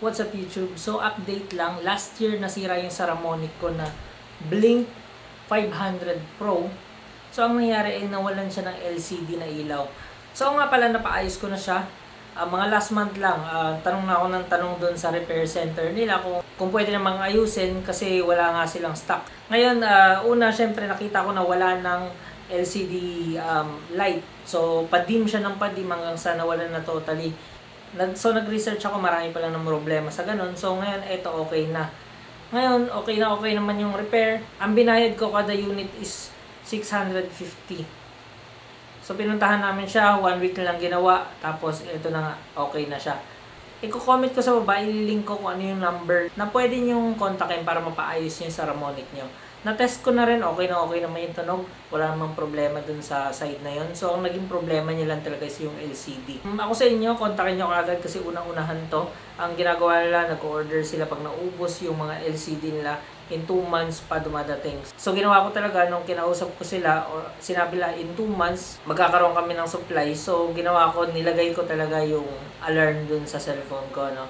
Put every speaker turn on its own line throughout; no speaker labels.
What's up YouTube? So update lang, last year nasira yung Saramonic ko na Blink 500 Pro. So ang nangyari ay nawalan siya ng LCD na ilaw. So nga pala napaayos ko na siya. Mga last month lang, tanong na ako ng tanong doon sa repair center nila kung pwede namang ayusin kasi wala nga silang stock. Ngayon, una syempre nakita ko na wala ng LCD light. So padim siya ng padim hanggang sa nawalan na totally. So nag-research ako, marami pa lang ng problema sa ganun. So ngayon, eto okay na. Ngayon, okay naman yung repair. Ang binayad ko kada unit is 650. So pinuntahan namin siya, 1 week na lang ginawa. Tapos ito na nga, okay na siya. I-comment ko sa baba, ililink ko kung ano yung number na pwede nyong kontakin para mapaayos yung Saramonic nyo. Na-test ko na rin, okay naman yung tunog. Wala namang problema dun sa side na yon. So, ang naging problema nyo lang talaga is yung LCD. Ako sa inyo, kontakin nyo kagad kasi unang-unahan to. Ang ginagawa nila, nag-order sila pag naubos yung mga LCD nila in 2 months pa dumadating. So, ginawa ko talaga nung kinausap ko sila, o sinabi nila in 2 months, magkakaroon kami ng supply. So, ginawa ko, nilagay ko talaga yung alarm dun sa cellphone ko, no?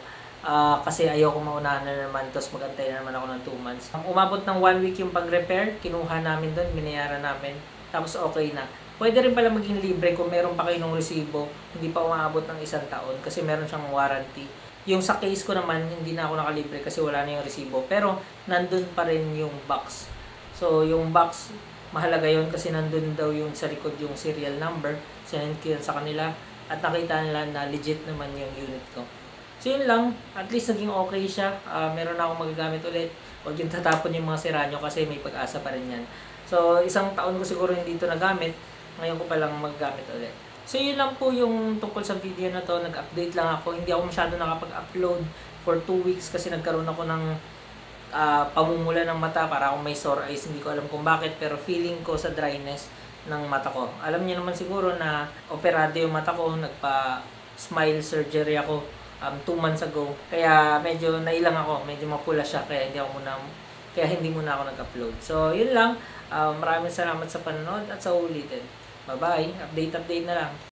Kasi ayoko maunahan na naman, tapos magantay na naman ako ng 2 months. Umabot ng 1 week yung pag-repair, kinuha namin doon, binayaran namin, tapos okay na. Pwede rin pala maging libre kung meron pa kayo ng resibo, hindi pa umaabot ng 1 taon kasi meron siyang warranty. Yung sa case ko naman, hindi na ako nakalibre kasi wala na yung resibo, pero nandun pa rin yung box. So yung box, mahalaga yun kasi nandun daw yung sa likod yung serial number, sinend ko yun sa kanila at nakita nila na legit naman yung unit ko. So yun lang, at least naging okay siya. Meron na akong magagamit ulit. Huwag yung tatapon yung mga sira nyo kasi may pag-asa pa rin yan. So 1 taon ko siguro hindi ito nagamit. Ngayon ko palang magagamit ulit. So yun lang po yung tungkol sa video na to. Nag-update lang ako. Hindi ako masyado nakapag-upload for 2 weeks kasi nagkaroon ako ng pamumula ng mata para akong may sore eyes. Hindi ko alam kung bakit pero feeling ko sa dryness ng mata ko. Alam niyo naman siguro na operado yung mata ko. Nagpa-smile surgery ako 2 months ago. Kaya medyo nailang ako, medyo mapula siya kaya hindi muna ako nag-upload. So, yun lang. Maraming salamat sa panonood at sa ulitin. Bye-bye. Update na lang.